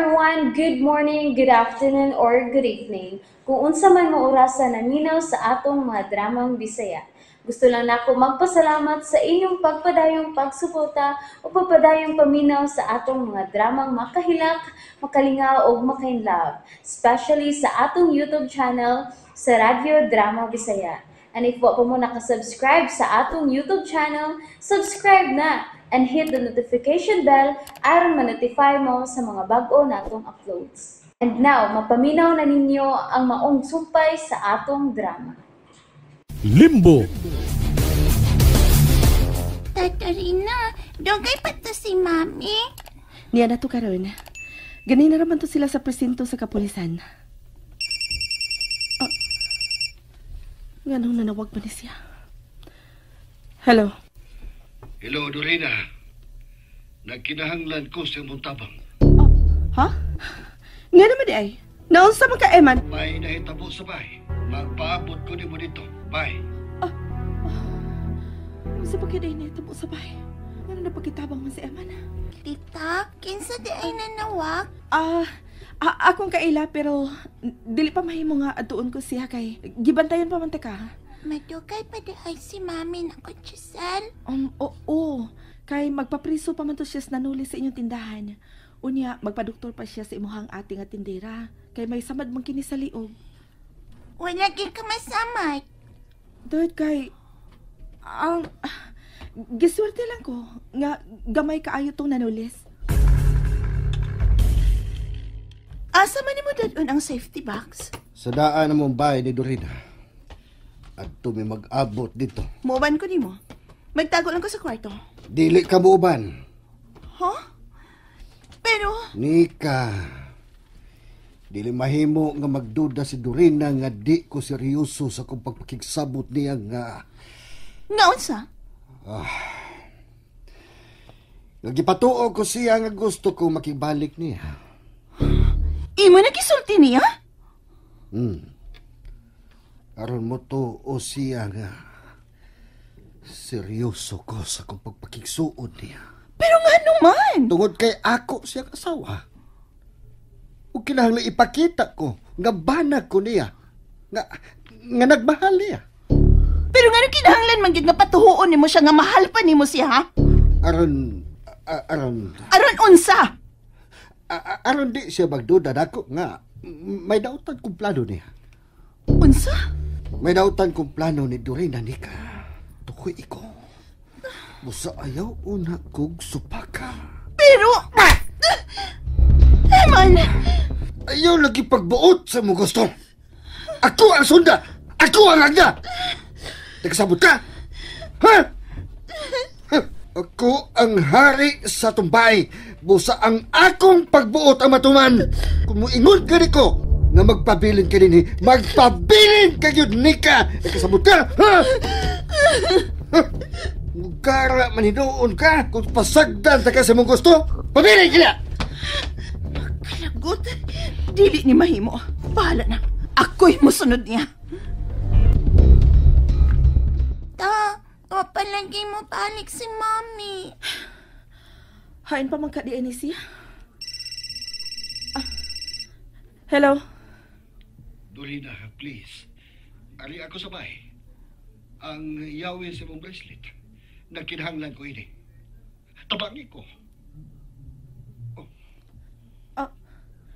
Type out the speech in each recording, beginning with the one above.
everyone, good morning, good afternoon, or good evening. Kung unsa man mo orasan naminaw sa atong mga dramang Bisaya. Gusto lang nako magpasalamat sa inyong pagpadayong pagsuporta o pagpadayong paminaw sa atong mga dramang makahilak, makalingaw o makainlove, especially sa atong YouTube channel sa Radyo Drama Bisaya. And if wa pa mo nakasubscribe sa atong YouTube channel, subscribe na and hit the notification bell aron ma-notify mo sa mga bag-o natong uploads. And now, mapaminaw na ninyo ang maong sumpay sa atong drama. Limbo. Tatarina, dogay pa to si Mami. Niya na to karon. Ganina raman to sila sa presinto sa kapulisan. Ganun na nawag pa ni siya. Hello. Hello, Dorina. Nagkinahanglan ko sa imong tabang. Ha? Nga naman di ay. Naunsa man ka, Eman? May nahitabo sa bahay. Magpaabot ko ni mo dito. Bye. Sa pagkiday na itabo sa bahay. Ano na pagkitabang man si Eman? Tita, kinsa di ay nanawag? Akong kaila pero dili pa mahimo nga atuon ko siya kay gibantayan pa man ta ka. Madugay pa di ay si Mami na kutsisal. Oo. Kay magpapriso pa man to siya sa nanuli sa inyong tindahan. Unya, magpadoktor pa siya sa imuhang ating at tindera. Kay may samad man kini sa liog. Wala gyud ka masamay. Dahil kay giswerte lang ko nga gamay kaayo tong nanulis. Asa man nimo dadon ang safety box? Sa daan na mong bahay ni Dorina. At may mag-abot dito. Muban ko nimo. Magtago lang ko sa kwarto. Dili ka muuban. Huh? Pero Nika. Dili mahimo nga magduda si Dorina nga di ko seryoso sa kong pagpakigsabot niya nga. naunsa? Nagipatuo ko siya nga gusto ko makibalik niya. Imo nagisulti niya? Aron mo to o siya nga seryoso ko sa kong pagpakigsuod niya. Pero nga naman. Tungod kay ako siya kasawa. O kinahanglan ipakita ko nga banag ko niya. Nga nagmahal niya. Pero nga nung kinahanglan man gyud nga patuhuon nimo siya nga mahal pa nimo siya, ha? Aron unsa? Aron di siya magduda dako nga may dautan kong plano niya. Unsa? May dautan kong plano ni Dorina Nika. Tukoy iko. Musa ayaw una kog supaka. Pero Eman! Ayaw lagi pagbuot sa mo gusto. Ako ang sunda. Ako ang agda. Nagkasabot ka? Ha? Ako ang hari sa tumbay. Busa ang akong pagbuot ang matuman. Kung muingon ka ko na magpabilin ka din, magpabilin ka yun, Nika. Nagkasabot ka? Ha? Mugara manidoon ka kung pasagdan ta ka sa mong gusto. Pabilin ka na! Kalagot, dili ni mahimo. Bahala na. Ako'y musunod niya. Palagi mo balik si Mami. Hain pa man ka di ni siya. Hello? Dorina, please. Ali ako sa bahay. Ang yawi sa mong bracelet. Nagkinahanglan ko ini. Tabangi ko.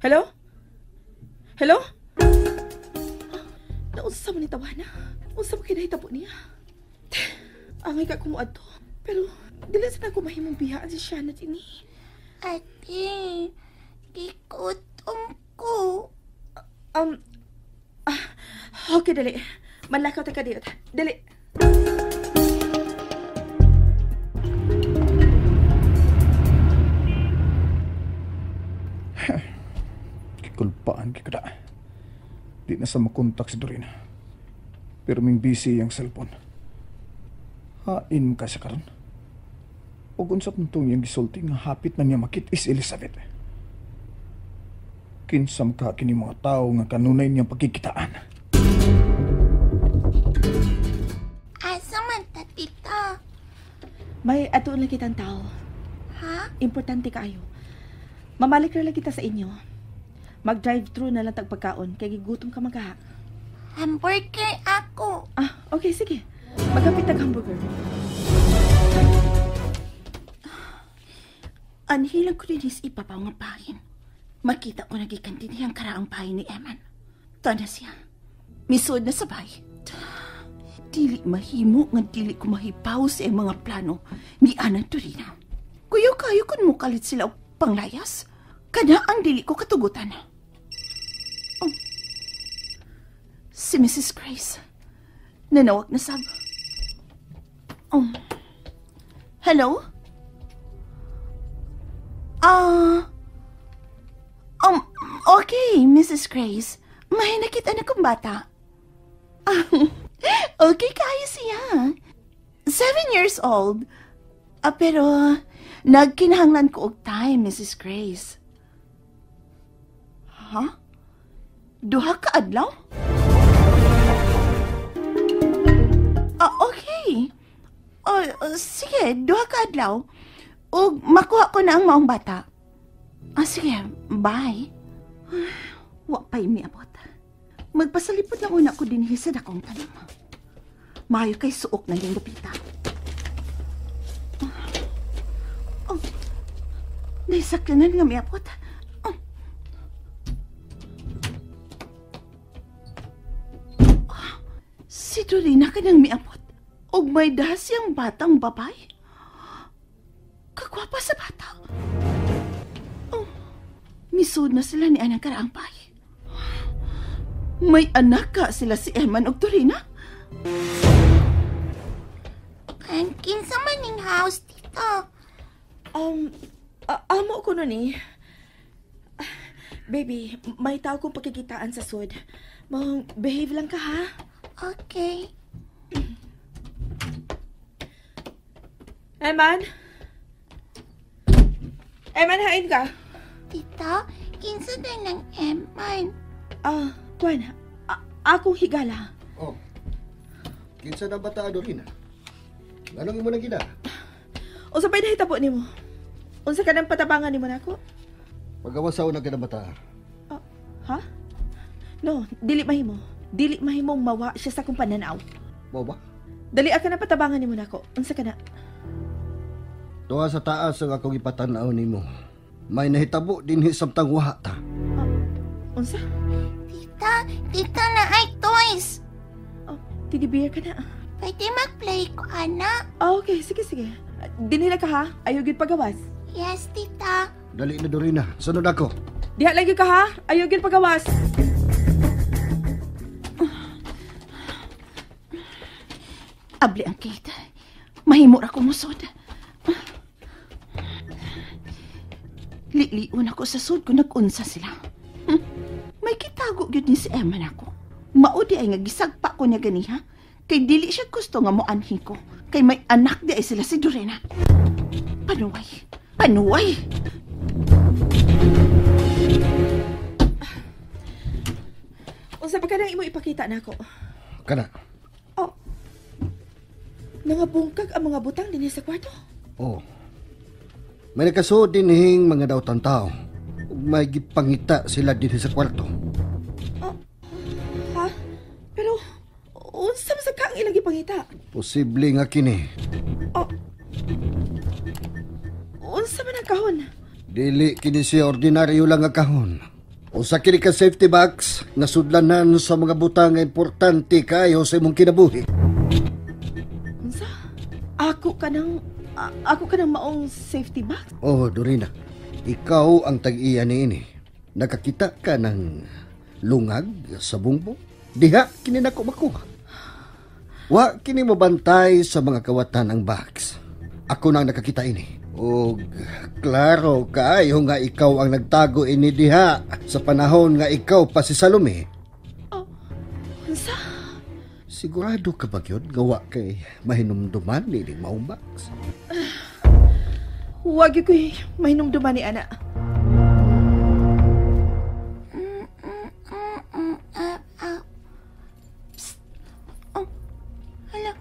Hello? Hello? Naunsa man ni tawana? Unsa man kinahita po niya? Angay ka kumuad to. Pero, dila sa na ko mahimong biyaan si Shana ini. Ate, gikutom ko. Okay, dali. Manlakaw ta ka diyo. Dali. Kikulpaan kikada. Di na sa makontak si Dorina. Pero ming busy yung cellphone. Hain mo ka sa karon. O kung sa tuntong yung gisulti nga hapit na niya makitis Elizabeth. Kinsam ka kini mga tao nga kanunay niyang pagkikitaan. Asa man ta, tita? May atuon lang kitang tao. Ha? Importante kaayo. Mamalik ra lang kita sa inyo. Mag-drive-thru na lang tag pagkaon, kay gigutom ka magha. Hamburger ako. Okay, sige. Magkapit tag hamburger. Anhilang ko din is ipapaw nga pahin. Makita ko nagikantin niyang karaang pahin ni Eman. Tana siya. Misod na sabay. Dili mahimo nga dili ko mahipaw sa mga plano ni Anang Dorina. Kuyo kayo kun mo kalit sila og panglayas. Kada ang dili ko katugutan. Si Mrs. Grace. Nanawag na sab. Hello? Okay, Mrs. Grace. May nakita na kong bata. Okay, kayo siya. 7 years old. Pero nagkinahanglan ko og time, Mrs. Grace. Huh? Duha ka adlaw? Okay. Sige, duha ka adlaw. Ug makuha ko na ang maong bata. Sige, bye. Wa pa'y miabot. Magpasalipod na una ko din sa dakong tanong. Maayo kay suok na yung lupita. Naisakyanan nga miabot. Si Dorina ka nang miabot. Og may dahasyang batang babay. Kagwapa sa bata. Misud na sila ni Anang karaang pay. May anak ka sila si Eman og Dorina? Ang kinsa maning house dito? Amo ko nun eh. Baby, may tao kong pagkikitaan sa sud. Behave lang ka, ha? Okay. Eman? Eman, hain ka? Tita, kinsa din ng Eman? Kwan, akong higala. Oh. Kinsa na bata Dorina? Anong imo nang gina? Unsa pa'y nahitabo ni mo? Unsa ka nang patabangan ni mo nako? Pagawasaw na ka na bata. Ha? No, dili mahimo. Dili mahimong mawa siya sa kong pananaw. Mo ba? Dali ka na patabangan ni mo nako. Unsa ka na? Tuwa sa taas ang akong ipatanaw nimo. May nahitabo dinhi samtang waha ta. Unsa? Tita na ay toys. Tidibir ka na. Pwede mag-play ko, ana? Okay, sige. Dinila ka ha? Ayaw gid pagawas. Yes, tita. Dali na Dorina, sunod ako. Diha lagi ka ha? Ayaw gid pagawas. Abli ang Kate. Mahimo ra ko musod. Liun ako sa sud kung nag-unsa sila. May kitago gyud ni si Eman ako. Maudi ay nga gisagpa ko niya ganiha. Kay dili siya gusto nga moanhi ko. Kay may anak di ay sila si Dorina. Panuway! Unsa pa ka nang imo ipakita nako? Kana. Nangabungkag ang mga butang dinhi sa kwarto. Oh. May nakasood dinhing mga daotan tao. Ug may gipangita sila dinhi sa kwarto. Ha? Pero unsa man sa kang ilang gipangita? Posible nga kini. Unsa man ang kahon? Dili kini siya ordinaryo lang nga kahon. Usa kini ka safety box nga sudlanan sa mga butang nga importante kayo sa imong kinabuhi. Unsa? Ako ka nang maong safety box? Oh, Dorina. Ikaw ang tag-iya niini. Nakakita ka ng lungag sa bungbo? Diha kini nako makuha. Wa kini mabantay sa mga kawatan ang box. Ako nang nakakita ini. O klaro kaayo nga ikaw ang nagtago ini diha sa panahon nga ikaw pa si Salome. Unsa? Sigurado ka ba yun gawa kay mahinumduman ni maong box? Huwag ko mahinumduman ni ana. Hala,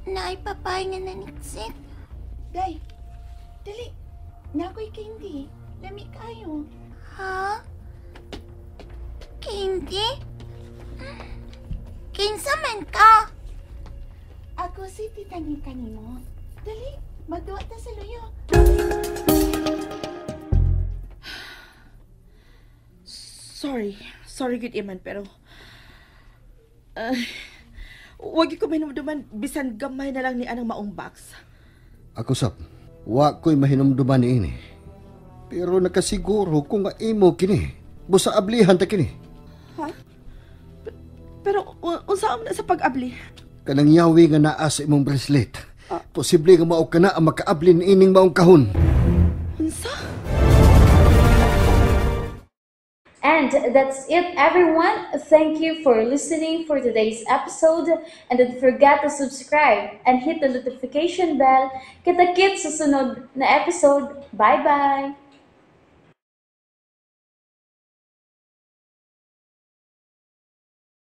naay papay nga naniksit. Day, dali. Nakoy candy. Lami kayo. Daddy? Kinsa man ka? Ako si Tita Nika nimo. Dali, magduwa ta sa luyo. Sorry good Iman, pero wag ko minumduman bisan gamay na lang ni anang maong box. Ako sab, wa ko'y mahinumduman ni ini. Pero nakasiguro kung nga imo kini, busa ablihan ta kini. Ha? Pero unsaon na sa pag-abli? Kanang yawi nga naa sa imong bracelet. Posible nga mao kana ang makaabli ni ining maong kahon. Unsa? And that's it, everyone. Thank you for listening for today's episode. And don't forget to subscribe and hit the notification bell. Kita-kits sa sunod na episode. Bye-bye!